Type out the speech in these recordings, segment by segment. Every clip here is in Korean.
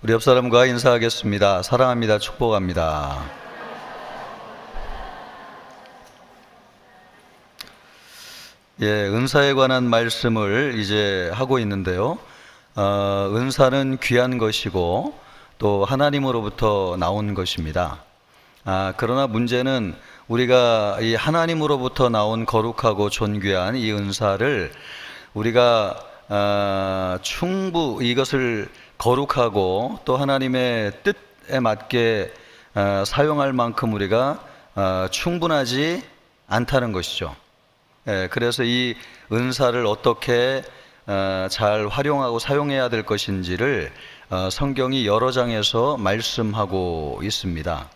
우리 옆 사람과 인사하겠습니다. 사랑합니다. 축복합니다. 은사에 관한 말씀을 이제 하고 있는데요. 은사는 귀한 것이고 또 하나님으로부터 나온 것입니다. 그러나 문제는 우리가 이 하나님으로부터 나온 거룩하고 존귀한 이 은사를 우리가 이것을 거룩하고 또 하나님의 뜻에 맞게 사용할 만큼 우리가 충분하지 않다는 것이죠. 그래서 이 은사를 어떻게 잘 활용하고 사용해야 될 것인지를 성경이 여러 장에서 말씀하고 있습니다.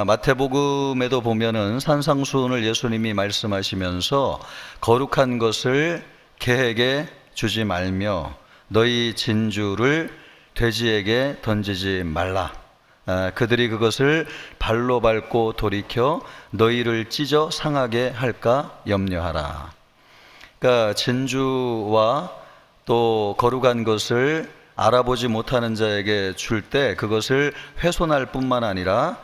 마태복음에도 보면은 산상수훈을 예수님이 말씀하시면서 거룩한 것을 개에게 주지 말며 너희 진주를 돼지에게 던지지 말라. 그들이 그것을 발로 밟고 돌이켜 너희를 찢어 상하게 할까 염려하라. 그러니까 진주와 또 거룩한 것을 알아보지 못하는 자에게 줄 때 그것을 훼손할 뿐만 아니라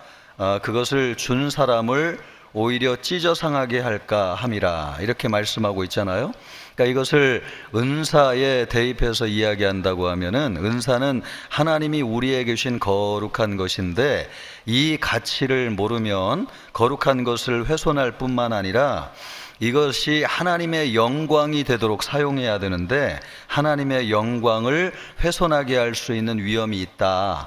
그것을 준 사람을 오히려 찢어 상하게 할까 함이라, 이렇게 말씀하고 있잖아요. 그러니까 이것을 은사에 대입해서 이야기한다고 하면은, 은사는 하나님이 우리에게 주신 거룩한 것인데 이 가치를 모르면 거룩한 것을 훼손할 뿐만 아니라 이것이 하나님의 영광이 되도록 사용해야 되는데 하나님의 영광을 훼손하게 할 수 있는 위험이 있다.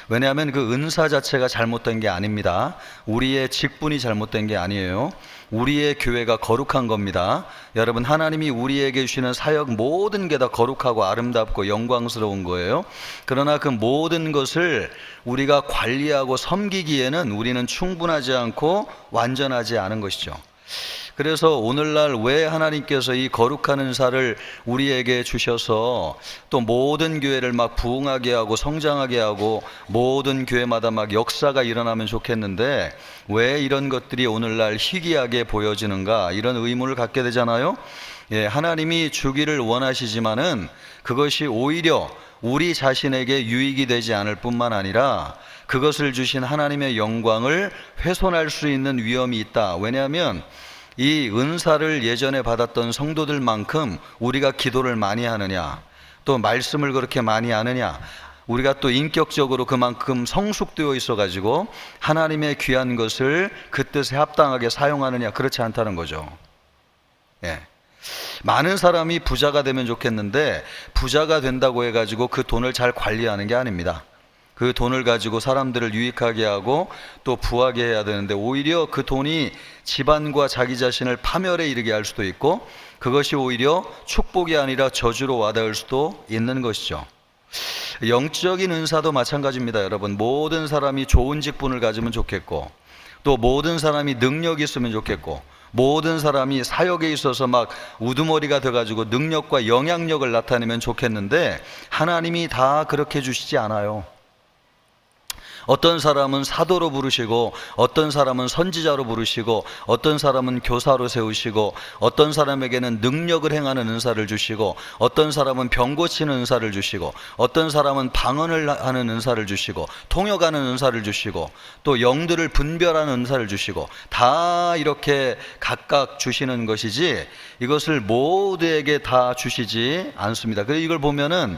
왜냐하면 그 은사 자체가 잘못된 게 아닙니다. 우리의 직분이 잘못된 게 아니에요. 우리의 교회가 거룩한 겁니다. 여러분, 하나님이 우리에게 주시는 사역 모든 게 다 거룩하고 아름답고 영광스러운 거예요. 그러나 그 모든 것을 우리가 관리하고 섬기기에는 우리는 충분하지 않고 완전하지 않은 것이죠. 그래서 오늘날 왜 하나님께서 이 거룩한 은사를 우리에게 주셔서 또 모든 교회를 막 부흥하게 하고 성장하게 하고 모든 교회마다 막 역사가 일어나면 좋겠는데 왜 이런 것들이 오늘날 희귀하게 보여지는가, 이런 의문을 갖게 되잖아요. 하나님이 주기를 원하시지만은 그것이 오히려 우리 자신에게 유익이 되지 않을 뿐만 아니라 그것을 주신 하나님의 영광을 훼손할 수 있는 위험이 있다. 왜냐하면 이 은사를 예전에 받았던 성도들만큼 우리가 기도를 많이 하느냐, 또 말씀을 그렇게 많이 하느냐, 우리가 또 인격적으로 그만큼 성숙되어 있어 가지고 하나님의 귀한 것을 그 뜻에 합당하게 사용하느냐, 그렇지 않다는 거죠. 많은 사람이 부자가 되면 좋겠는데 부자가 된다고 해가지고 그 돈을 잘 관리하는 게 아닙니다. 그 돈을 가지고 사람들을 유익하게 하고 또 부하게 해야 되는데 오히려 그 돈이 집안과 자기 자신을 파멸에 이르게 할 수도 있고 그것이 오히려 축복이 아니라 저주로 와닿을 수도 있는 것이죠. 영적인 은사도 마찬가지입니다. 여러분, 모든 사람이 좋은 직분을 가지면 좋겠고 또 모든 사람이 능력이 있으면 좋겠고 모든 사람이 사역에 있어서 막 우두머리가 돼가지고 능력과 영향력을 나타내면 좋겠는데 하나님이 다 그렇게 주시지 않아요. 어떤 사람은 사도로 부르시고 어떤 사람은 선지자로 부르시고 어떤 사람은 교사로 세우시고 어떤 사람에게는 능력을 행하는 은사를 주시고 어떤 사람은 병 고치는 은사를 주시고 어떤 사람은 방언을 하는 은사를 주시고 통역하는 은사를 주시고 또 영들을 분별하는 은사를 주시고 다 이렇게 각각 주시는 것이지 이것을 모두에게 다 주시지 않습니다. 그래서 이걸 보면은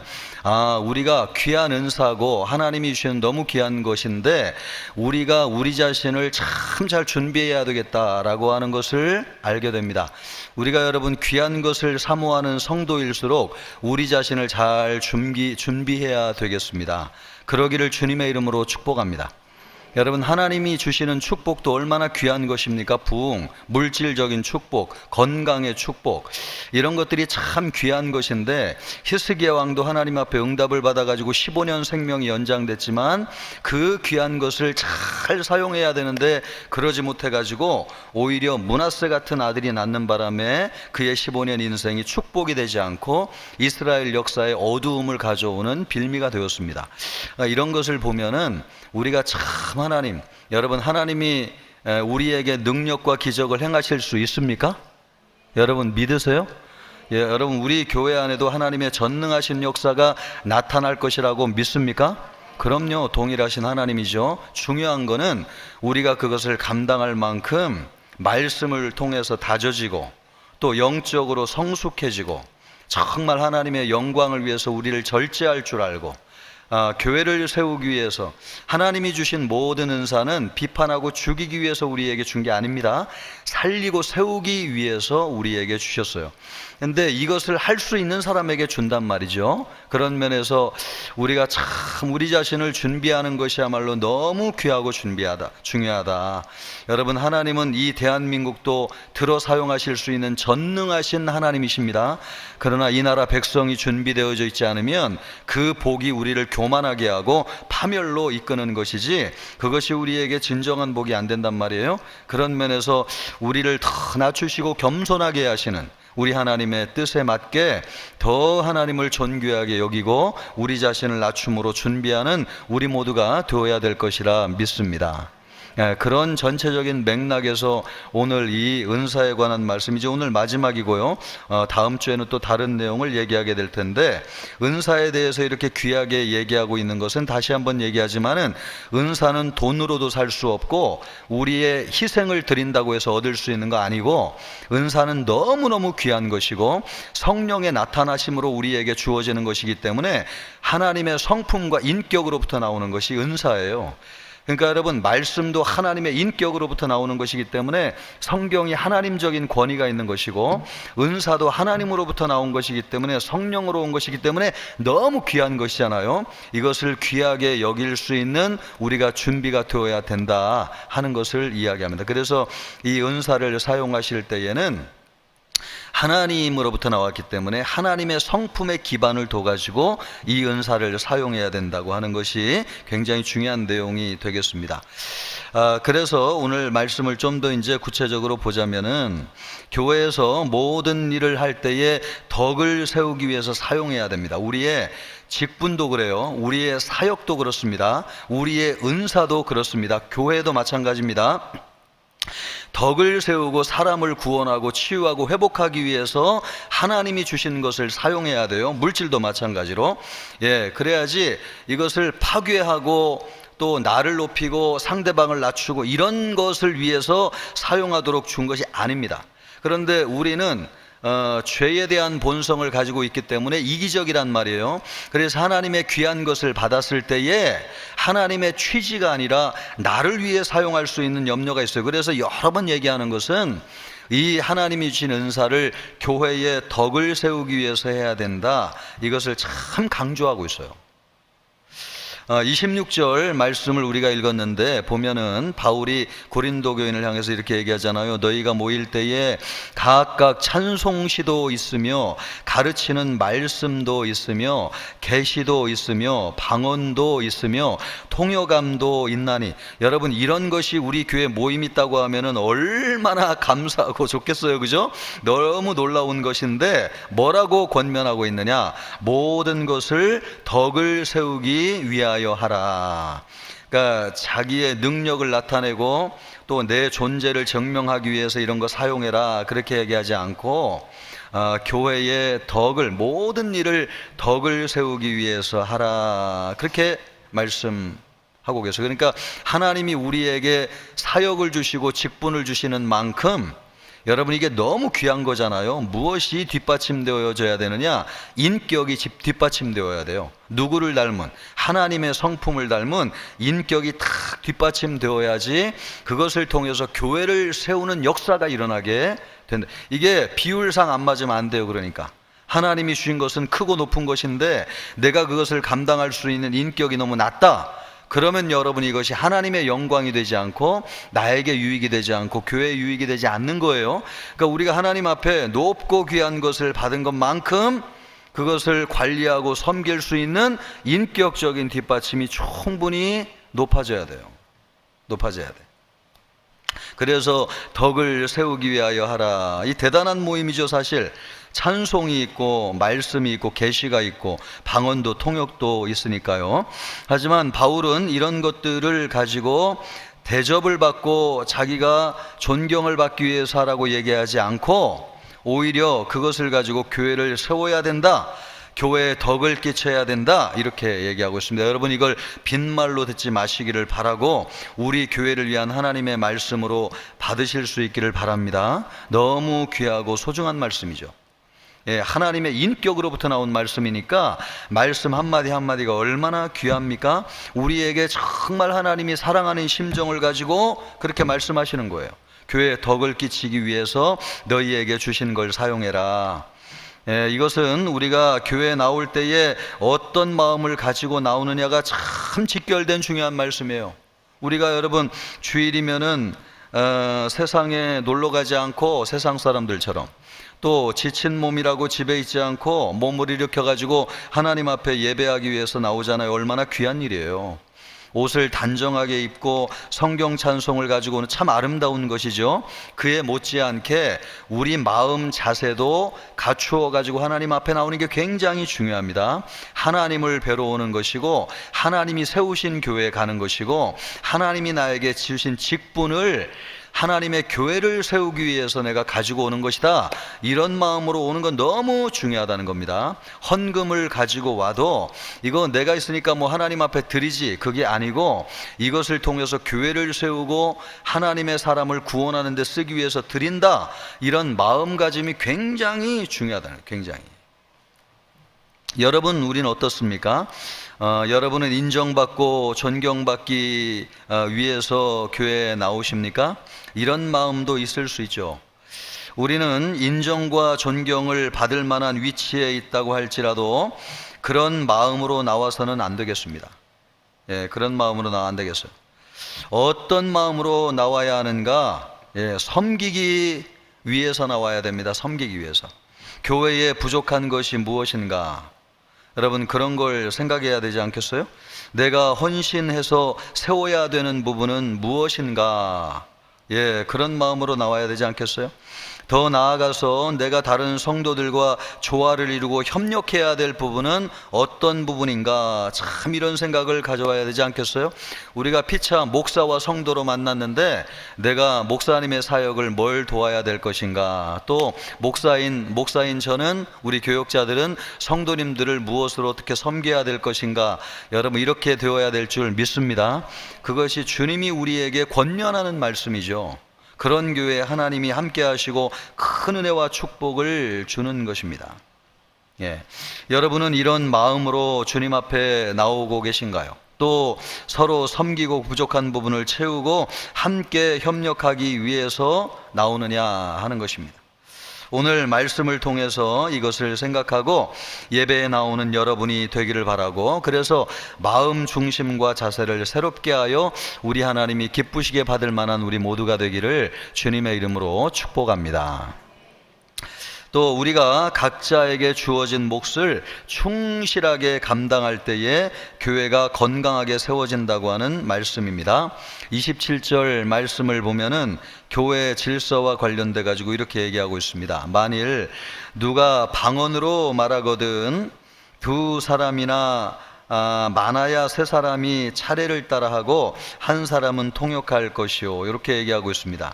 우리가 귀한 은사고 하나님이 주시는 너무 귀한 것인데 우리가 우리 자신을 참 잘 준비해야 되겠다라고 하는 것을 알게 됩니다. 우리가 여러분 귀한 것을 사모하는 성도일수록 우리 자신을 잘 준비해야 되겠습니다. 그러기를 주님의 이름으로 축복합니다. 여러분, 하나님이 주시는 축복도 얼마나 귀한 것입니까? 부흥, 물질적인 축복, 건강의 축복, 이런 것들이 참 귀한 것인데 히스기야 왕도 하나님 앞에 응답을 받아가지고 15년 생명이 연장됐지만 그 귀한 것을 잘 사용해야 되는데 그러지 못해가지고 오히려 므낫세 같은 아들이 낳는 바람에 그의 15년 인생이 축복이 되지 않고 이스라엘 역사에 어두움을 가져오는 빌미가 되었습니다. 이런 것을 보면은 우리가 참 하나님, 여러분, 하나님이 우리에게 능력과 기적을 행하실 수 있습니까? 여러분 믿으세요? 여러분, 우리 교회 안에도 하나님의 전능하신 역사가 나타날 것이라고 믿습니까? 그럼요, 동일하신 하나님이죠. 중요한 거는 우리가 그것을 감당할 만큼 말씀을 통해서 다져지고 또 영적으로 성숙해지고 정말 하나님의 영광을 위해서 우리를 절제할 줄 알고 교회를 세우기 위해서 하나님이 주신 모든 은사는 비판하고 죽이기 위해서 우리에게 준 게 아닙니다. 살리고 세우기 위해서 우리에게 주셨어요. 근데 이것을 할 수 있는 사람에게 준단 말이죠. 그런 면에서 우리가 참 우리 자신을 준비하는 것이야말로 너무 귀하고 중요하다. 여러분, 하나님은 이 대한민국도 들어 사용하실 수 있는 전능하신 하나님이십니다. 그러나 이 나라 백성이 준비되어져 있지 않으면 그 복이 우리를 교만하게 하고 파멸로 이끄는 것이지 그것이 우리에게 진정한 복이 안 된단 말이에요. 그런 면에서 우리를 더 낮추시고 겸손하게 하시는 우리 하나님의 뜻에 맞게 더 하나님을 존귀하게 여기고 우리 자신을 낮춤으로 준비하는 우리 모두가 되어야 될 것이라 믿습니다. 그런 전체적인 맥락에서 오늘 이 은사에 관한 말씀이죠. 오늘 마지막이고요. 다음 주에는 또 다른 내용을 얘기하게 될 텐데, 은사에 대해서 이렇게 귀하게 얘기하고 있는 것은 다시 한번 얘기하지만은 은사는 돈으로도 살 수 없고 우리의 희생을 드린다고 해서 얻을 수 있는 거 아니고, 은사는 너무너무 귀한 것이고 성령의 나타나심으로 우리에게 주어지는 것이기 때문에 하나님의 성품과 인격으로부터 나오는 것이 은사예요. 그러니까 여러분, 말씀도 하나님의 인격으로부터 나오는 것이기 때문에 성경이 하나님적인 권위가 있는 것이고, 은사도 하나님으로부터 나온 것이기 때문에 성령으로 온 것이기 때문에 너무 귀한 것이잖아요. 이것을 귀하게 여길 수 있는 우리가 준비가 되어야 된다 하는 것을 이야기합니다. 그래서 이 은사를 사용하실 때에는 하나님으로부터 나왔기 때문에 하나님의 성품의 기반을 둬가지고 이 은사를 사용해야 된다고 하는 것이 굉장히 중요한 내용이 되겠습니다. 그래서 오늘 말씀을 좀 더 이제 구체적으로 보자면은, 교회에서 모든 일을 할 때에 덕을 세우기 위해서 사용해야 됩니다. 우리의 직분도 그래요. 우리의 사역도 그렇습니다. 우리의 은사도 그렇습니다. 교회도 마찬가지입니다. 덕을 세우고 사람을 구원하고 치유하고 회복하기 위해서 하나님이 주신 것을 사용해야 돼요. 물질도 마찬가지로. 그래야지 이것을 파괴하고 또 나를 높이고 상대방을 낮추고 이런 것을 위해서 사용하도록 준 것이 아닙니다. 그런데 우리는 죄에 대한 본성을 가지고 있기 때문에 이기적이란 말이에요. 그래서 하나님의 귀한 것을 받았을 때에 하나님의 취지가 아니라 나를 위해 사용할 수 있는 염려가 있어요. 그래서 여러 번 얘기하는 것은 이 하나님이 주신 은사를 교회의 덕을 세우기 위해서 해야 된다, 이것을 참 강조하고 있어요. 26절 말씀을 우리가 읽었는데 보면은 바울이 고린도 교인을 향해서 이렇게 얘기하잖아요. 너희가 모일 때에 각각 찬송시도 있으며 가르치는 말씀도 있으며 계시도 있으며 방언도 있으며 통역감도 있나니. 여러분, 이런 것이 우리 교회 모임 있다고 하면은 얼마나 감사하고 좋겠어요, 그죠? 너무 놀라운 것인데 뭐라고 권면하고 있느냐? 모든 것을 덕을 세우기 위하여 하라. 그러니까 자기의 능력을 나타내고 또 내 존재를 증명하기 위해서 이런 거 사용해라, 그렇게 얘기하지 않고 교회의 덕을, 모든 일을 덕을 세우기 위해서 하라, 그렇게 말씀하고 계세요. 그러니까 하나님이 우리에게 사역을 주시고 직분을 주시는 만큼 여러분, 이게 너무 귀한 거잖아요. 무엇이 뒷받침되어져야 되느냐? 인격이 뒷받침되어야 돼요. 누구를 닮은? 하나님의 성품을 닮은 인격이 탁 뒷받침되어야지 그것을 통해서 교회를 세우는 역사가 일어나게 된다. 이게 비율상 안 맞으면 안 돼요. 그러니까 하나님이 주신 것은 크고 높은 것인데 내가 그것을 감당할 수 있는 인격이 너무 낮다. 그러면 여러분, 이것이 하나님의 영광이 되지 않고 나에게 유익이 되지 않고 교회에 유익이 되지 않는 거예요. 그러니까 우리가 하나님 앞에 높고 귀한 것을 받은 것만큼 그것을 관리하고 섬길 수 있는 인격적인 뒷받침이 충분히 높아져야 돼요. 높아져야 돼. 그래서 덕을 세우기 위하여 하라. 이 대단한 모임이죠, 사실. 찬송이 있고 말씀이 있고 계시가 있고 방언도 통역도 있으니까요. 하지만 바울은 이런 것들을 가지고 대접을 받고 자기가 존경을 받기 위해서 하라고 얘기하지 않고 오히려 그것을 가지고 교회를 세워야 된다, 교회에 덕을 끼쳐야 된다, 이렇게 얘기하고 있습니다. 여러분, 이걸 빈말로 듣지 마시기를 바라고 우리 교회를 위한 하나님의 말씀으로 받으실 수 있기를 바랍니다. 너무 귀하고 소중한 말씀이죠. 예, 하나님의 인격으로부터 나온 말씀이니까 말씀 한마디 한마디가 얼마나 귀합니까? 우리에게 정말 하나님이 사랑하는 심정을 가지고 그렇게 말씀하시는 거예요. 교회에 덕을 끼치기 위해서 너희에게 주신 걸 사용해라. 예, 이것은 우리가 교회에 나올 때에 어떤 마음을 가지고 나오느냐가 참 직결된 중요한 말씀이에요. 우리가 여러분 주일이면은 세상에 놀러 가지 않고 세상 사람들처럼, 또 지친 몸이라고 집에 있지 않고 몸을 일으켜 가지고 하나님 앞에 예배하기 위해서 나오잖아요. 얼마나 귀한 일이에요. 옷을 단정하게 입고 성경 찬송을 가지고 오는 참 아름다운 것이죠. 그에 못지않게 우리 마음 자세도 갖추어 가지고 하나님 앞에 나오는 게 굉장히 중요합니다. 하나님을 뵈러 오는 것이고, 하나님이 세우신 교회에 가는 것이고, 하나님이 나에게 주신 직분을, 하나님의 교회를 세우기 위해서 내가 가지고 오는 것이다, 이런 마음으로 오는 건 너무 중요하다는 겁니다. 헌금을 가지고 와도 이거 내가 있으니까 뭐 하나님 앞에 드리지, 그게 아니고 이것을 통해서 교회를 세우고 하나님의 사람을 구원하는 데 쓰기 위해서 드린다, 이런 마음가짐이 굉장히 중요하다는 거예요. 굉장히. 여러분, 우리는 어떻습니까? 여러분은 인정받고 존경받기 위해서 교회에 나오십니까? 이런 마음도 있을 수 있죠. 우리는 인정과 존경을 받을 만한 위치에 있다고 할지라도 그런 마음으로 나와서는 안 되겠습니다. 예, 그런 마음으로 나와 안 되겠어요. 어떤 마음으로 나와야 하는가? 예, 섬기기 위해서 나와야 됩니다. 섬기기 위해서. 교회에 부족한 것이 무엇인가? 여러분, 그런 걸 생각해야 되지 않겠어요? 내가 헌신해서 세워야 되는 부분은 무엇인가? 예, 그런 마음으로 나와야 되지 않겠어요? 더 나아가서 내가 다른 성도들과 조화를 이루고 협력해야 될 부분은 어떤 부분인가? 참 이런 생각을 가져와야 되지 않겠어요? 우리가 피차 목사와 성도로 만났는데 내가 목사님의 사역을 뭘 도와야 될 것인가? 또 목사인 저는, 우리 교역자들은 성도님들을 무엇으로 어떻게 섬겨야 될 것인가? 여러분, 이렇게 되어야 될 줄 믿습니다. 그것이 주님이 우리에게 권면하는 말씀이죠. 그런 교회에 하나님이 함께 하시고 큰 은혜와 축복을 주는 것입니다. 예. 여러분은 이런 마음으로 주님 앞에 나오고 계신가요? 또 서로 섬기고 부족한 부분을 채우고 함께 협력하기 위해서 나오느냐 하는 것입니다. 오늘 말씀을 통해서 이것을 생각하고 예배에 나오는 여러분이 되기를 바라고, 그래서 마음 중심과 자세를 새롭게 하여 우리 하나님이 기쁘시게 받을 만한 우리 모두가 되기를 주님의 이름으로 축복합니다. 또 우리가 각자에게 주어진 몫을 충실하게 감당할 때에 교회가 건강하게 세워진다고 하는 말씀입니다. 27절 말씀을 보면은 교회 질서와 관련돼 가지고 이렇게 얘기하고 있습니다. 만일 누가 방언으로 말하거든 두 사람이나 많아야 세 사람이 차례를 따라하고 한 사람은 통역할 것이요, 이렇게 얘기하고 있습니다.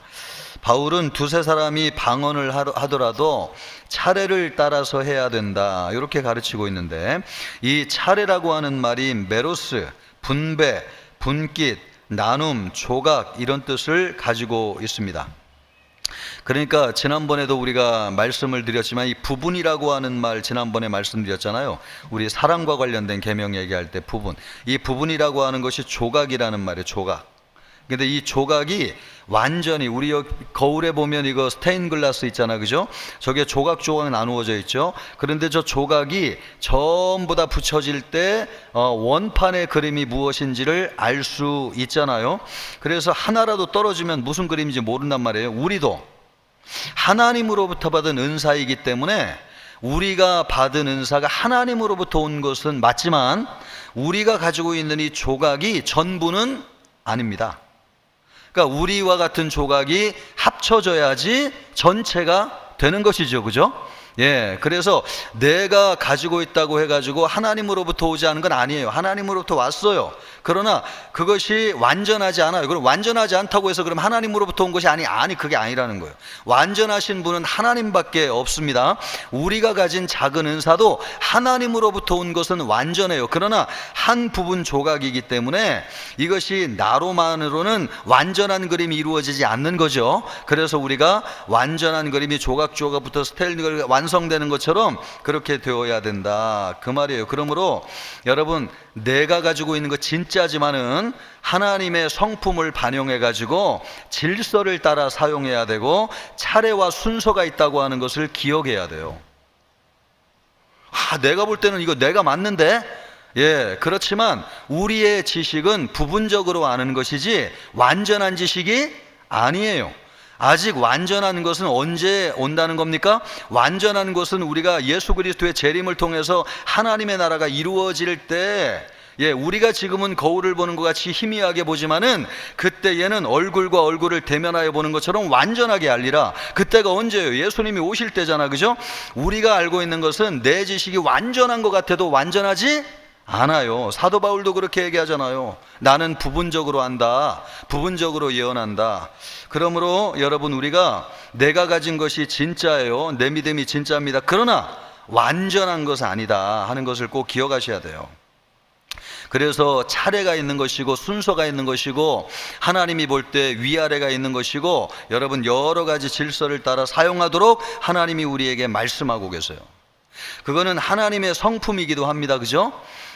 바울은 두세 사람이 방언을 하더라도 차례를 따라서 해야 된다, 이렇게 가르치고 있는데, 이 차례라고 하는 말이 메로스, 분배, 분깃, 나눔, 조각, 이런 뜻을 가지고 있습니다. 그러니까 지난번에도 우리가 말씀을 드렸지만 이 부분이라고 하는 말 지난번에 말씀드렸잖아요. 우리 사랑과 관련된 계명 얘기할 때 부분, 이 부분이라고 하는 것이 조각이라는 말이에요. 조각. 근데 이 조각이 완전히, 우리 여기 거울에 보면 이거 스테인 글라스 있잖아, 그죠? 저게 조각조각 나누어져 있죠. 그런데 저 조각이 전부 다 붙여질 때 원판의 그림이 무엇인지를 알 수 있잖아요. 그래서 하나라도 떨어지면 무슨 그림인지 모른단 말이에요. 우리도 하나님으로부터 받은 은사이기 때문에 우리가 받은 은사가 하나님으로부터 온 것은 맞지만 우리가 가지고 있는 이 조각이 전부는 아닙니다. 그러니까 우리와 같은 조각이 합쳐져야지 전체가 되는 것이죠, 그죠? 예, 그래서 내가 가지고 있다고 해가지고 하나님으로부터 오지 않은 건 아니에요. 하나님으로부터 왔어요. 그러나 그것이 완전하지 않아요. 그럼 완전하지 않다고 해서 그럼 하나님으로부터 온 것이 아니, 그게 아니라는 거예요. 완전하신 분은 하나님밖에 없습니다. 우리가 가진 작은 은사도 하나님으로부터 온 것은 완전해요. 그러나 한 부분 조각이기 때문에 이것이 나로만으로는 완전한 그림이 이루어지지 않는 거죠. 그래서 우리가 완전한 그림이 조각조각부터 스테일링을 완성되는 것처럼 그렇게 되어야 된다, 그 말이에요. 그러므로 여러분, 내가 가지고 있는 것 진짜지만은 하나님의 성품을 반영해 가지고 질서를 따라 사용해야 되고 차례와 순서가 있다고 하는 것을 기억해야 돼요. 내가 볼 때는 이거 내가 맞는데? 예, 그렇지만 우리의 지식은 부분적으로 아는 것이지 완전한 지식이 아니에요. 아직 완전한 것은 언제 온다는 겁니까? 완전한 것은 우리가 예수 그리스도의 재림을 통해서 하나님의 나라가 이루어질 때, 예, 우리가 지금은 거울을 보는 것 같이 희미하게 보지만은 그때에는 얼굴과 얼굴을 대면하여 보는 것처럼 완전하게 알리라. 그때가 언제예요? 예수님이 오실 때잖아, 그죠? 우리가 알고 있는 것은 내 지식이 완전한 것 같아도 완전하지 않아요. 사도 바울도 그렇게 얘기하잖아요. 나는 부분적으로 안다, 부분적으로 예언한다. 그러므로 여러분, 우리가 내가 가진 것이 진짜예요. 내 믿음이 진짜입니다. 그러나 완전한 것은 아니다 하는 것을 꼭 기억하셔야 돼요. 그래서 차례가 있는 것이고 순서가 있는 것이고 하나님이 볼 때 위아래가 있는 것이고 여러분, 여러 가지 질서를 따라 사용하도록 하나님이 우리에게 말씀하고 계세요. 그거는 하나님의 성품이기도 합니다. 그죠?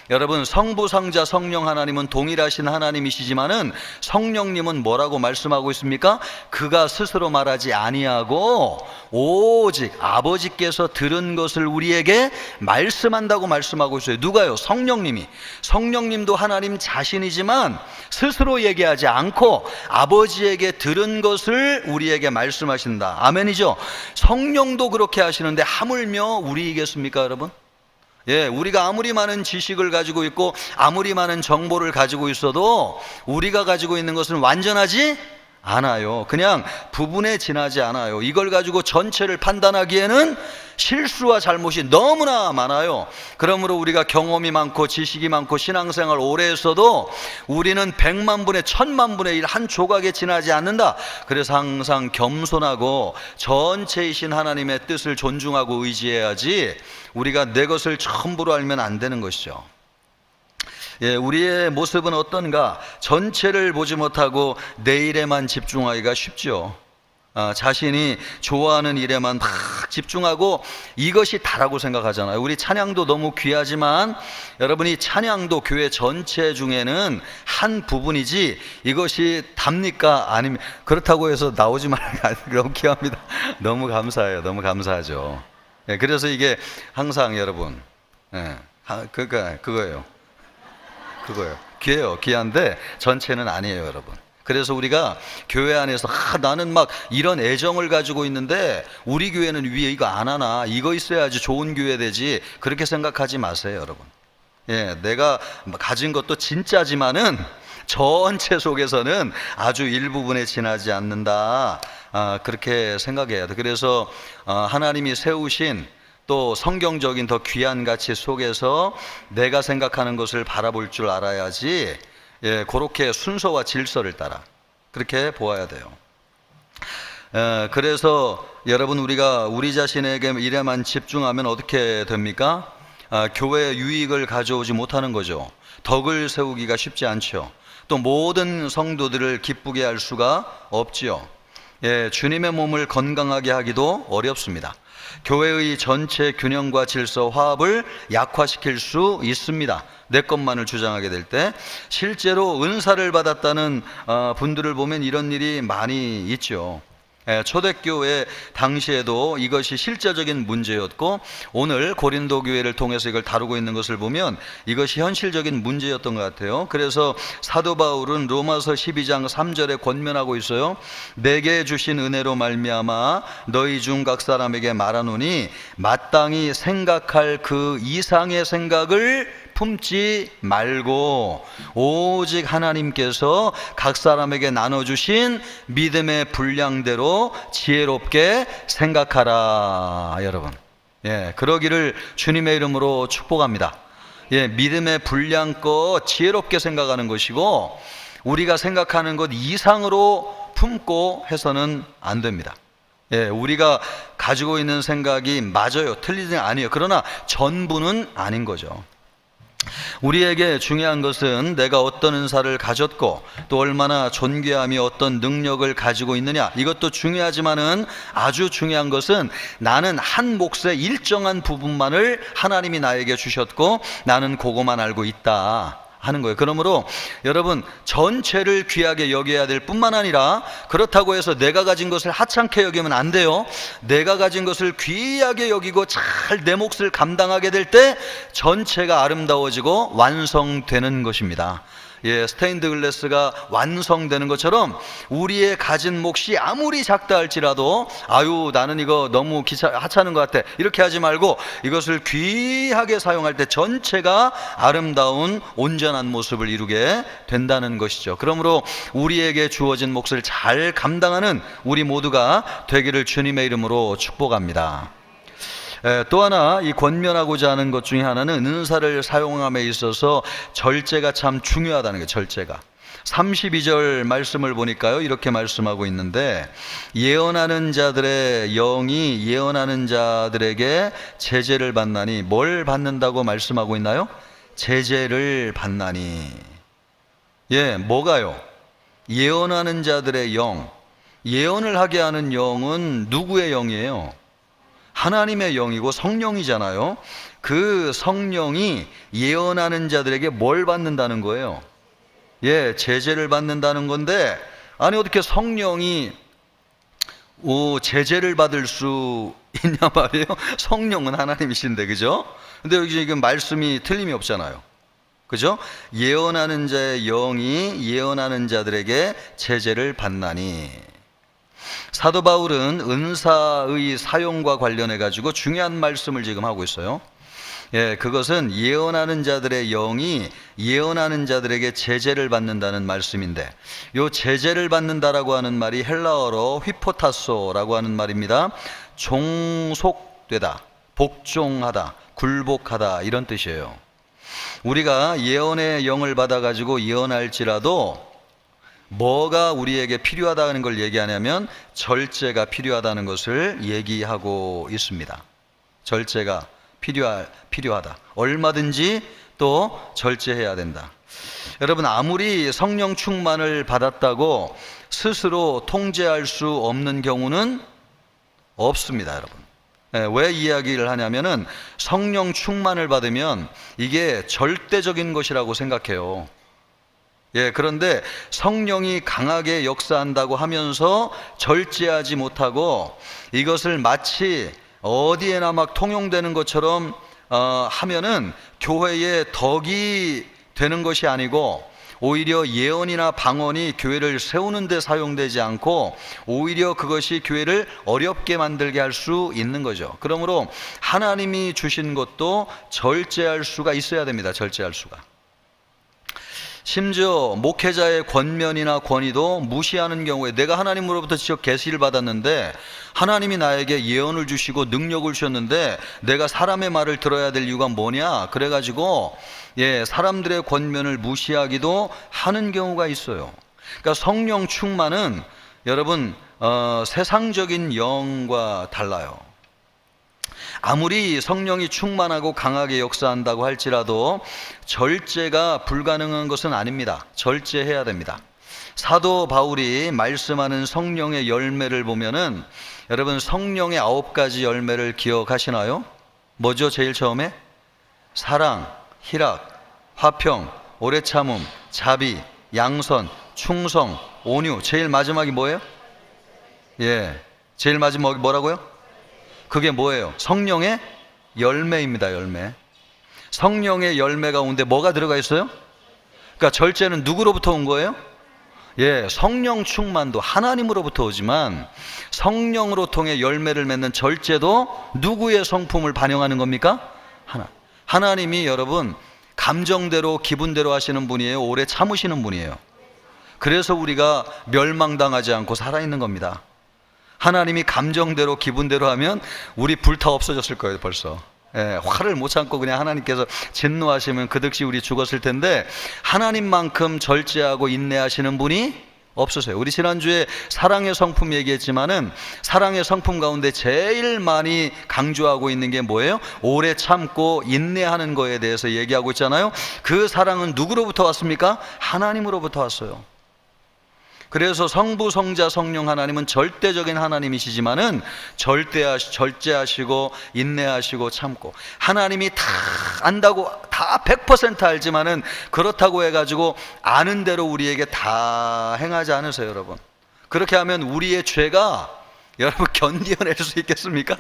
여러분, 성부, 성자, 성령 하나님은 동일하신 하나님이시지만은 성령님은 뭐라고 말씀하고 있습니까? 그가 스스로 말하지 아니하고 오직 아버지께서 들은 것을 우리에게 말씀한다고 말씀하고 있어요. 누가요? 성령님이. 성령님도 하나님 자신이지만 스스로 얘기하지 않고 아버지에게 들은 것을 우리에게 말씀하신다. 아멘이죠? 성령도 그렇게 하시는데 하물며 우리이겠습니까, 여러분? 예, 우리가 아무리 많은 지식을 가지고 있고 아무리 많은 정보를 가지고 있어도 우리가 가지고 있는 것은 완전하지 않아요. 그냥 부분에 지나지 않아요. 이걸 가지고 전체를 판단하기에는 실수와 잘못이 너무나 많아요. 그러므로 우리가 경험이 많고 지식이 많고 신앙생활 오래 했어도 우리는 100만 분의 1000만 분의 1 한 조각에 지나지 않는다. 그래서 항상 겸손하고 전체이신 하나님의 뜻을 존중하고 의지해야지 우리가 내 것을 전부로 알면 안 되는 것이죠. 예, 우리의 모습은 어떤가? 전체를 보지 못하고 내 일에만 집중하기가 쉽죠. 자신이 좋아하는 일에만 막 집중하고 이것이 다라고 생각하잖아요. 우리 찬양도 너무 귀하지만 여러분이 찬양도 교회 전체 중에는 한 부분이지 이것이 답니까? 아니면 그렇다고 해서 나오지 말아요. 너무 귀합니다. 너무 감사해요. 너무 감사하죠. 예, 그래서 이게 항상 여러분, 예, 그거예요. 귀해요. 귀한데 전체는 아니에요, 여러분. 그래서 우리가 교회 안에서 나는 막 이런 애정을 가지고 있는데 우리 교회는 위에 이거 안 하나, 이거 있어야지 좋은 교회 되지, 그렇게 생각하지 마세요, 여러분. 예, 내가 가진 것도 진짜지만은 전체 속에서는 아주 일부분에 지나지 않는다, 그렇게 생각해야 돼. 그래서 하나님이 세우신 또 성경적인 더 귀한 가치 속에서 내가 생각하는 것을 바라볼 줄 알아야지, 예, 그렇게 순서와 질서를 따라 그렇게 보아야 돼요. 그래서 여러분, 우리가 우리 자신에게 일에만 집중하면 어떻게 됩니까? 교회의 유익을 가져오지 못하는 거죠. 덕을 세우기가 쉽지 않죠. 또 모든 성도들을 기쁘게 할 수가 없지요. 예, 주님의 몸을 건강하게 하기도 어렵습니다. 교회의 전체 균형과 질서, 화합을 약화시킬 수 있습니다. 내 것만을 주장하게 될 때. 실제로 은사를 받았다는 분들을 보면 이런 일이 많이 있죠. 초대교회 당시에도 이것이 실제적인 문제였고 오늘 고린도 교회를 통해서 이걸 다루고 있는 것을 보면 이것이 현실적인 문제였던 것 같아요. 그래서 사도 바울은 로마서 12장 3절에 권면하고 있어요. 내게 주신 은혜로 말미암아 너희 중 각 사람에게 말하노니 마땅히 생각할 그 이상의 생각을 품지 말고 오직 하나님께서 각 사람에게 나눠주신 믿음의 분량대로 지혜롭게 생각하라. 여러분, 예, 그러기를 주님의 이름으로 축복합니다. 예, 믿음의 분량껏 지혜롭게 생각하는 것이고 우리가 생각하는 것 이상으로 품고 해서는 안 됩니다. 예, 우리가 가지고 있는 생각이 맞아요, 틀리지 아니에요. 그러나 전부는 아닌 거죠. 우리에게 중요한 것은 내가 어떤 은사를 가졌고 또 얼마나 존귀하며 어떤 능력을 가지고 있느냐, 이것도 중요하지만은 아주 중요한 것은 나는 한 몫의 일정한 부분만을 하나님이 나에게 주셨고 나는 그거만 알고 있다 하는 거예요. 그러므로 여러분, 전체를 귀하게 여겨야 될 뿐만 아니라 그렇다고 해서 내가 가진 것을 하찮게 여기면 안 돼요. 내가 가진 것을 귀하게 여기고 잘 내 몫을 감당하게 될 때 전체가 아름다워지고 완성되는 것입니다. 예, 스테인드 글래스가 완성되는 것처럼 우리의 가진 몫이 아무리 작다 할지라도 아유 나는 이거 너무 하찮은 것 같아 이렇게 하지 말고 이것을 귀하게 사용할 때 전체가 아름다운 온전한 모습을 이루게 된다는 것이죠. 그러므로 우리에게 주어진 몫을 잘 감당하는 우리 모두가 되기를 주님의 이름으로 축복합니다. 또 하나 이 권면하고자 하는 것 중에 하나는 은사를 사용함에 있어서 절제가 참 중요하다는 거예요. 절제가 32절 말씀을 보니까요 이렇게 말씀하고 있는데 예언하는 자들의 영이 예언하는 자들에게 제재를 받나니, 뭘 받는다고 말씀하고 있나요? 제재를 받나니. 예, 뭐가요? 예언하는 자들의 영. 예언을 하게 하는 영은 누구의 영이에요? 하나님의 영이고 성령이잖아요. 그 성령이 예언하는 자들에게 뭘 받는다는 거예요? 예, 제재를 받는다는 건데, 아니 어떻게 성령이 제재를 받을 수 있냐 말이에요. 성령은 하나님이신데, 그죠? 근데 여기 지금 말씀이 틀림이 없잖아요. 그죠? 예언하는 자의 영이 예언하는 자들에게 제재를 받나니. 사도 바울은 은사의 사용과 관련해 가지고 중요한 말씀을 지금 하고 있어요. 예, 그것은 예언하는 자들의 영이 예언하는 자들에게 제재를 받는다는 말씀인데, 요 제재를 받는다라고 하는 말이 헬라어로 휘포타소라고 하는 말입니다. 종속되다, 복종하다, 굴복하다 이런 뜻이에요. 우리가 예언의 영을 받아 가지고 예언할지라도 뭐가 우리에게 필요하다는 걸 얘기하냐면 절제가 필요하다는 것을 얘기하고 있습니다. 절제가 필요하다. 얼마든지 또 절제해야 된다. 여러분, 아무리 성령 충만을 받았다고 스스로 통제할 수 없는 경우는 없습니다, 여러분. 왜 이야기를 하냐면은 성령 충만을 받으면 이게 절대적인 것이라고 생각해요. 예, 그런데 성령이 강하게 역사한다고 하면서 절제하지 못하고 이것을 마치 어디에나 막 통용되는 것처럼 하면은 교회의 덕이 되는 것이 아니고 오히려 예언이나 방언이 교회를 세우는 데 사용되지 않고 오히려 그것이 교회를 어렵게 만들게 할 수 있는 거죠. 그러므로 하나님이 주신 것도 절제할 수가 있어야 됩니다. 절제할 수가. 심지어 목회자의 권면이나 권위도 무시하는 경우에, 내가 하나님으로부터 직접 계시를 받았는데 하나님이 나에게 예언을 주시고 능력을 주셨는데 내가 사람의 말을 들어야 될 이유가 뭐냐, 그래가지고 사람들의 권면을 무시하기도 하는 경우가 있어요. 그러니까 성령 충만은 여러분 세상적인 영과 달라요. 아무리 성령이 충만하고 강하게 역사한다고 할지라도 절제가 불가능한 것은 아닙니다. 절제해야 됩니다. 사도 바울이 말씀하는 성령의 열매를 보면은 여러분 성령의 9가지 열매를 기억하시나요? 뭐죠? 제일 처음에 사랑, 희락, 화평, 오래 참음, 자비, 양선, 충성, 온유. 제일 마지막이 뭐예요? 예, 제일 마지막이 뭐라고요? 그게 뭐예요? 성령의 열매입니다. 열매. 성령의 열매 가운데 뭐가 들어가 있어요? 그러니까 절제는 누구로부터 온 거예요? 예, 성령 충만도 하나님으로부터 오지만 성령으로 통해 열매를 맺는 절제도 누구의 성품을 반영하는 겁니까? 하나님이 여러분 감정대로 기분대로 하시는 분이에요? 오래 참으시는 분이에요? 그래서 우리가 멸망당하지 않고 살아있는 겁니다. 하나님이 감정대로 기분대로 하면 우리 불타 없어졌을 거예요 벌써. 예, 화를 못 참고 그냥 하나님께서 진노하시면 그 득시 우리 죽었을 텐데, 하나님만큼 절제하고 인내하시는 분이 없으세요. 우리 지난주에 사랑의 성품 얘기했지만은, 사랑의 성품 가운데 제일 많이 강조하고 있는 게 뭐예요? 오래 참고 인내하는 거에 대해서 얘기하고 있잖아요. 그 사랑은 누구로부터 왔습니까? 하나님으로부터 왔어요. 그래서 성부, 성자, 성령 하나님은 절대적인 하나님이시지만은 절제하시고 인내하시고 참고, 하나님이 다 안다고 다 100% 알지만은 그렇다고 해가지고 아는 대로 우리에게 다 행하지 않으세요, 여러분. 그렇게 하면 우리의 죄가 여러분 견디어낼 수 있겠습니까?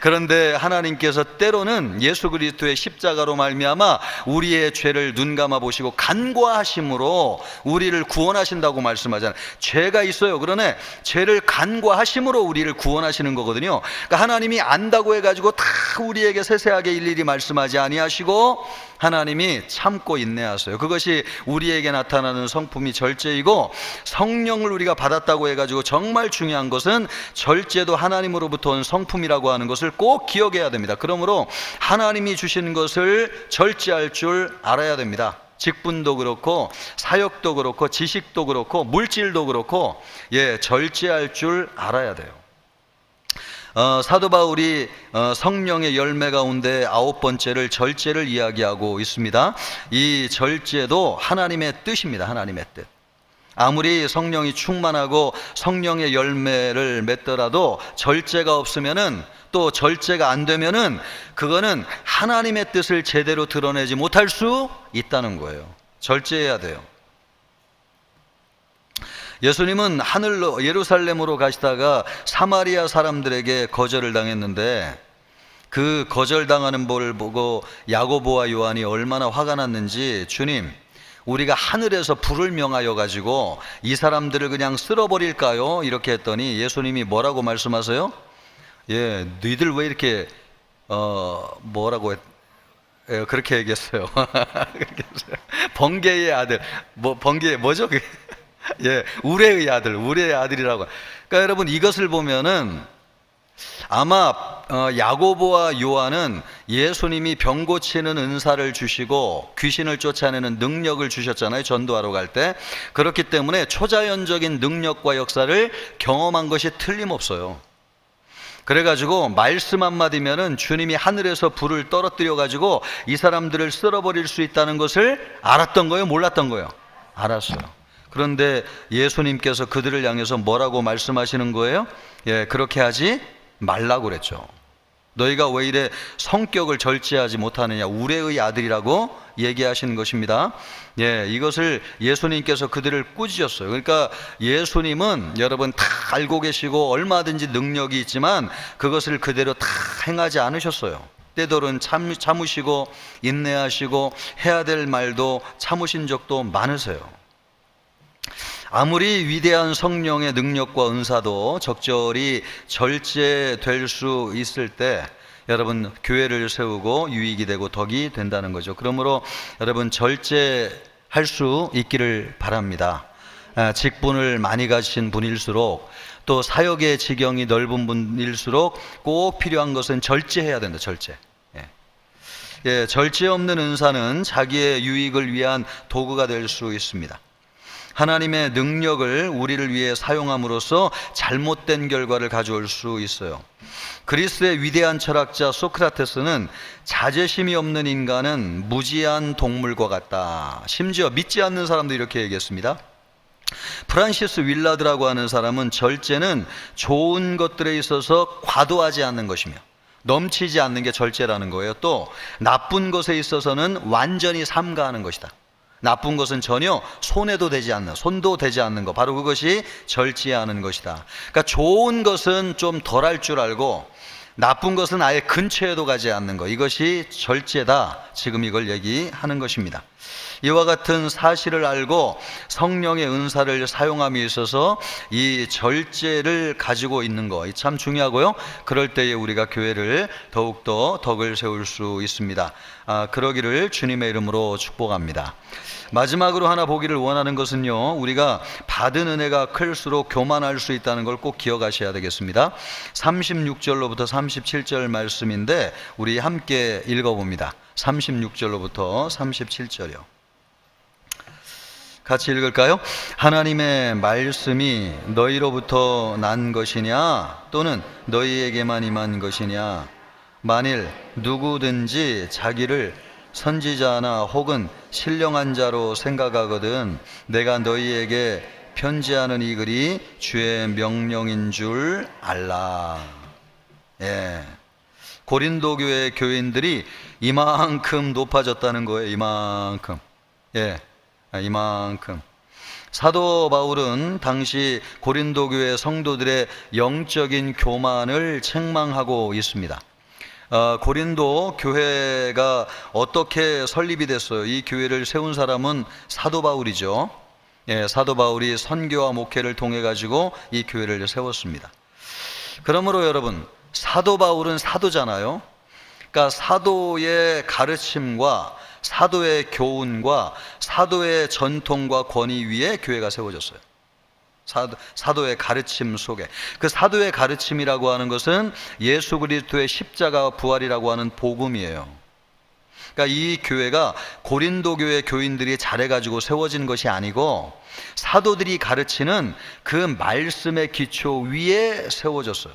그런데 하나님께서 때로는 예수 그리스도의 십자가로 말미암아 우리의 죄를 눈감아 보시고 간과하심으로 우리를 구원하신다고 말씀하잖아요. 죄가 있어요. 그러네 죄를 간과하심으로 우리를 구원하시는 거거든요. 그러니까 하나님이 안다고 해가지고 다 우리에게 세세하게 일일이 말씀하지 아니하시고 하나님이 참고 인내하세요. 그것이 우리에게 나타나는 성품이 절제이고, 성령을 우리가 받았다고 해가지고 정말 중요한 것은 절제도 하나님으로부터 온 성품이라고 하는 것을 꼭 기억해야 됩니다. 그러므로 하나님이 주신 것을 절제할 줄 알아야 됩니다. 직분도 그렇고 사역도 그렇고 지식도 그렇고 물질도 그렇고 절제할 줄 알아야 돼요. 사도 바울이 성령의 열매 가운데 9번째를 절제를 이야기하고 있습니다. 이 절제도 하나님의 뜻입니다. 하나님의 뜻. 아무리 성령이 충만하고 성령의 열매를 맺더라도 절제가 없으면은, 또 절제가 안 되면은 그거는 하나님의 뜻을 제대로 드러내지 못할 수 있다는 거예요. 절제해야 돼요. 예수님은 하늘로 예루살렘으로 가시다가 사마리아 사람들에게 거절을 당했는데, 그 거절당하는 걸 보고 야고보와 요한이 얼마나 화가 났는지, 주님 우리가 하늘에서 불을 명하여 가지고 이 사람들을 그냥 쓸어버릴까요? 이렇게 했더니 예수님이 뭐라고 말씀하세요? 너희들 왜 이렇게 뭐라고 그렇게 얘기했어요. 그렇게 했어요. 번개의 아들, 번개 뭐죠? 우레의 아들, 우레의 아들이라고. 그러니까 여러분 이것을 보면은 아마 야고보와 요한은 예수님이 병 고치는 은사를 주시고 귀신을 쫓아내는 능력을 주셨잖아요, 전도하러 갈 때. 그렇기 때문에 초자연적인 능력과 역사를 경험한 것이 틀림없어요. 그래가지고 말씀 한마디면은 주님이 하늘에서 불을 떨어뜨려 가지고 이 사람들을 쓸어버릴 수 있다는 것을 알았던 거예요, 몰랐던 거예요? 알았어요. 그런데 예수님께서 그들을 향해서 뭐라고 말씀하시는 거예요? 그렇게 하지 말라고 그랬죠. 너희가 왜 이래 성격을 절제하지 못하느냐, 우레의 아들이라고 얘기하시는 것입니다. 이것을 예수님께서 그들을 꾸짖었어요. 그러니까 예수님은 여러분 다 알고 계시고 얼마든지 능력이 있지만 그것을 그대로 다 행하지 않으셨어요. 때로는 참으시고 인내하시고 해야 될 말도 참으신 적도 많으세요. 아무리 위대한 성령의 능력과 은사도 적절히 절제될 수 있을 때 여러분 교회를 세우고 유익이 되고 덕이 된다는 거죠. 그러므로 여러분 절제할 수 있기를 바랍니다. 직분을 많이 가지신 분일수록, 또 사역의 지경이 넓은 분일수록 꼭 필요한 것은 절제해야 된다. 절제. 절제 없는 은사는 자기의 유익을 위한 도구가 될 수 있습니다. 하나님의 능력을 우리를 위해 사용함으로써 잘못된 결과를 가져올 수 있어요. 그리스의 위대한 철학자 소크라테스는 자제심이 없는 인간은 무지한 동물과 같다. 심지어 믿지 않는 사람도 이렇게 얘기했습니다. 프란시스 윌라드라고 하는 사람은 절제는 좋은 것들에 있어서 과도하지 않는 것이며 넘치지 않는 게 절제라는 거예요. 또 나쁜 것에 있어서는 완전히 삼가하는 것이다. 나쁜 것은 전혀 손도 되지 않는 것, 바로 그것이 절제하는 것이다. 그러니까 좋은 것은 좀 덜할 줄 알고 나쁜 것은 아예 근처에도 가지 않는 것, 이것이 절제다. 지금 이걸 얘기하는 것입니다. 이와 같은 사실을 알고 성령의 은사를 사용함에 있어서 이 절제를 가지고 있는 거 참 중요하고요. 그럴 때에 우리가 교회를 더욱더 덕을 세울 수 있습니다. 그러기를 주님의 이름으로 축복합니다. 마지막으로 하나 보기를 원하는 것은요, 우리가 받은 은혜가 클수록 교만할 수 있다는 걸 꼭 기억하셔야 되겠습니다. 36절로부터 37절 말씀인데 우리 함께 읽어봅니다. 36절로부터 37절이요. 같이 읽을까요? 하나님의 말씀이 너희로부터 난 것이냐 또는 너희에게만 임한 것이냐? 만일 누구든지 자기를 선지자나 혹은 신령한 자로 생각하거든 내가 너희에게 편지하는 이 글이 주의 명령인 줄 알라. 고린도 교회 교인들이 이만큼 높아졌다는 거예요. 이만큼. 이만큼. 사도 바울은 당시 고린도 교회 성도들의 영적인 교만을 책망하고 있습니다. 고린도 교회가 어떻게 설립이 됐어요? 이 교회를 세운 사람은 사도 바울이죠. 사도 바울이 선교와 목회를 통해 가지고 이 교회를 세웠습니다. 그러므로 여러분, 사도 바울은 사도잖아요. 그러니까 사도의 가르침과 사도의 교훈과 사도의 전통과 권위 위에 교회가 세워졌어요. 사도의 가르침 속에. 그 사도의 가르침이라고 하는 것은 예수 그리스도의 십자가 부활이라고 하는 복음이에요. 그러니까 이 교회가 고린도 교회 교인들이 잘해가지고 세워진 것이 아니고 사도들이 가르치는 그 말씀의 기초 위에 세워졌어요.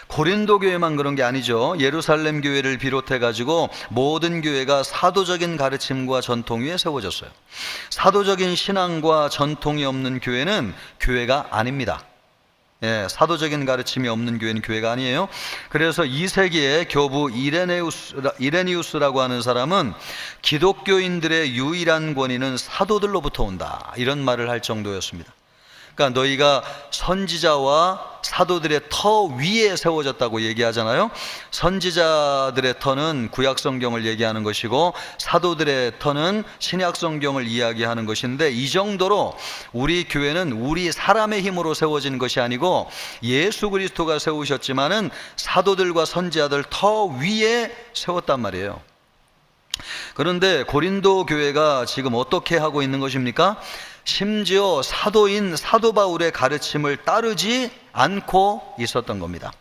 고린도 교회만 그런 게 아니죠. 예루살렘 교회를 비롯해 가지고 모든 교회가 사도적인 가르침과 전통 위에 세워졌어요. 사도적인 신앙과 전통이 없는 교회는 교회가 아닙니다. 사도적인 가르침이 없는 교회는 교회가 아니에요. 그래서 2세기에 교부 이레니우스라고 하는 사람은 기독교인들의 유일한 권위는 사도들로부터 온다, 이런 말을 할 정도였습니다. 그러니까 너희가 선지자와 사도들의 터 위에 세워졌다고 얘기하잖아요. 선지자들의 터는 구약 성경을 얘기하는 것이고 사도들의 터는 신약 성경을 이야기하는 것인데, 이 정도로 우리 교회는 우리 사람의 힘으로 세워진 것이 아니고 예수 그리스도가 세우셨지만은 사도들과 선지자들 터 위에 세웠단 말이에요. 그런데 고린도 교회가 지금 어떻게 하고 있는 것입니까? 심지어 사도인 사도 바울의 가르침을 따르지 않고 있었던 겁니다.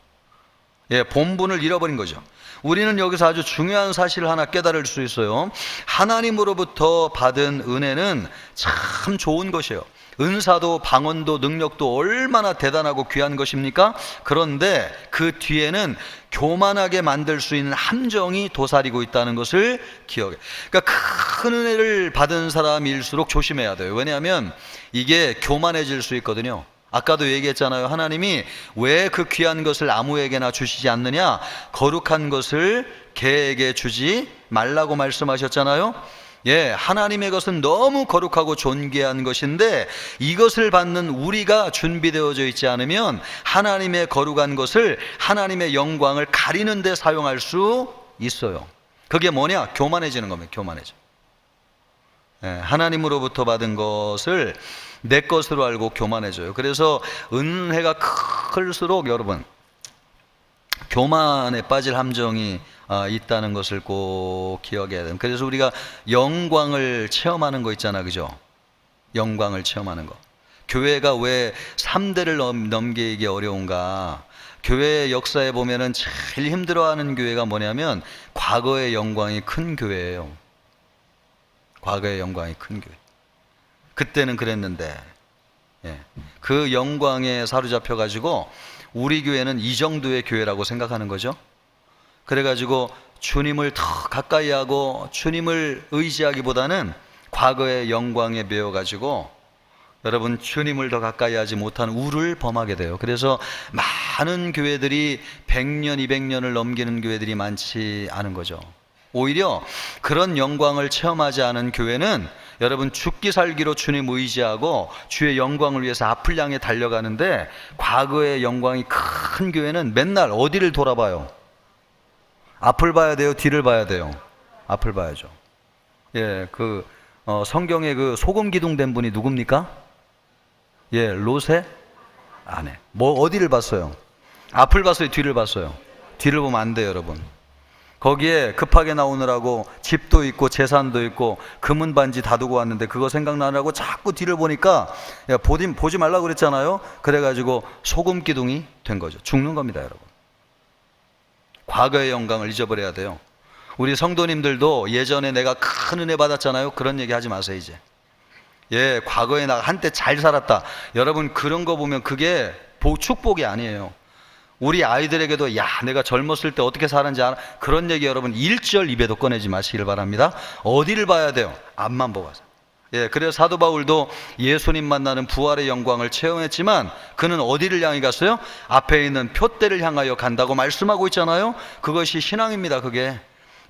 본분을 잃어버린 거죠. 우리는 여기서 아주 중요한 사실을 하나 깨달을 수 있어요. 하나님으로부터 받은 은혜는 참 좋은 것이에요. 은사도 방언도 능력도 얼마나 대단하고 귀한 것입니까? 그런데 그 뒤에는 교만하게 만들 수 있는 함정이 도사리고 있다는 것을 기억해. 그러니까 큰 은혜를 받은 사람일수록 조심해야 돼요. 왜냐하면 이게 교만해질 수 있거든요. 아까도 얘기했잖아요. 하나님이 왜 그 귀한 것을 아무에게나 주시지 않느냐? 거룩한 것을 개에게 주지 말라고 말씀하셨잖아요. 하나님의 것은 너무 거룩하고 존귀한 것인데 이것을 받는 우리가 준비되어져 있지 않으면 하나님의 거룩한 것을, 하나님의 영광을 가리는 데 사용할 수 있어요. 그게 뭐냐? 교만해지는 겁니다. 교만해져. 하나님으로부터 받은 것을 내 것으로 알고 교만해져요. 그래서 은혜가 클수록 여러분, 교만에 빠질 함정이 있다는 것을 꼭 기억해야 돼요. 그래서 우리가 영광을 체험하는 거 있잖아, 그죠? 영광을 체험하는 거. 교회가 왜 3대를 넘기기 어려운가? 교회의 역사에 보면은 제일 힘들어하는 교회가 뭐냐면 과거의 영광이 큰 교회예요. 과거의 영광이 큰 교회. 그때는 그랬는데, 그 영광에 사로잡혀 가지고 우리 교회는 이 정도의 교회라고 생각하는 거죠. 그래가지고 주님을 더 가까이 하고 주님을 의지하기보다는 과거의 영광에 매여가지고 여러분 주님을 더 가까이 하지 못한 우를 범하게 돼요. 그래서 많은 교회들이 100년, 200년을 넘기는 교회들이 많지 않은 거죠. 오히려 그런 영광을 체험하지 않은 교회는 여러분 죽기 살기로 주님 의지하고 주의 영광을 위해서 앞을 향해 달려가는데, 과거의 영광이 큰 교회는 맨날 어디를 돌아봐요? 앞을 봐야 돼요? 뒤를 봐야 돼요? 앞을 봐야죠. 예, 성경에 그 소금 기둥 된 분이 누굽니까? 예, 롯의 아내. 뭐 어디를 봤어요? 앞을 봤어요, 뒤를 봤어요? 뒤를 보면 안 돼요, 여러분. 거기에 급하게 나오느라고 집도 있고 재산도 있고 금은 반지 다 두고 왔는데 그거 생각나느라고 자꾸 뒤를 보니까, 야, 보지 말라고 그랬잖아요. 그래가지고 소금 기둥이 된 거죠. 죽는 겁니다, 여러분. 과거의 영광을 잊어버려야 돼요. 우리 성도님들도 예전에 내가 큰 은혜 받았잖아요. 그런 얘기 하지 마세요, 이제. 예, 과거에 나 한때 잘 살았다. 여러분, 그런 거 보면 그게 축복이 아니에요. 우리 아이들에게도, 야, 내가 젊었을 때 어떻게 살았는지 알아? 그런 얘기 여러분 일절 입에도 꺼내지 마시길 바랍니다. 어디를 봐야 돼요? 앞만 보고 가세요. 예, 그래서 사도 바울도 예수님 만나는 부활의 영광을 체험했지만 그는 어디를 향해 갔어요? 앞에 있는 표대를 향하여 간다고 말씀하고 있잖아요. 그것이 신앙입니다, 그게.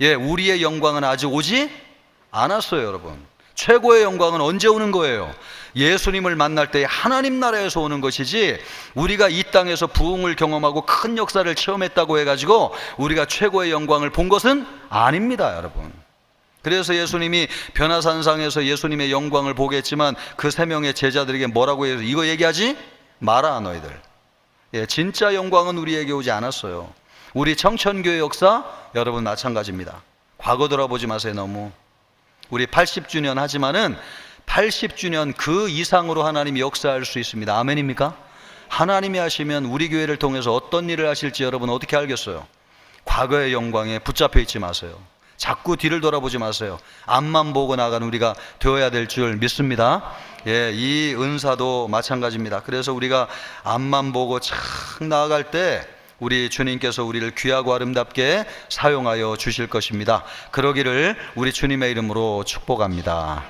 예, 우리의 영광은 아직 오지 않았어요, 여러분. 최고의 영광은 언제 오는 거예요? 예수님을 만날 때 하나님 나라에서 오는 것이지, 우리가 이 땅에서 부흥을 경험하고 큰 역사를 체험했다고 해가지고 우리가 최고의 영광을 본 것은 아닙니다, 여러분. 그래서 예수님이 변화산상에서 예수님의 영광을 보게 했지만 그 세 명의 제자들에게 뭐라고 해서 이거 얘기하지 마라, 너희들. 예, 진짜 영광은 우리에게 오지 않았어요. 우리 청천교회 역사 여러분 마찬가지입니다. 과거 돌아보지 마세요, 너무. 우리 80주년 하지만은 80주년 그 이상으로 하나님이 역사할 수 있습니다. 아멘입니까? 하나님이 하시면 우리 교회를 통해서 어떤 일을 하실지 여러분 어떻게 알겠어요? 과거의 영광에 붙잡혀 있지 마세요. 자꾸 뒤를 돌아보지 마세요. 앞만 보고 나가는 우리가 되어야 될 줄 믿습니다. 예, 이 은사도 마찬가지입니다. 그래서 우리가 앞만 보고 착 나아갈 때 우리 주님께서 우리를 귀하고 아름답게 사용하여 주실 것입니다. 그러기를 우리 주님의 이름으로 축복합니다.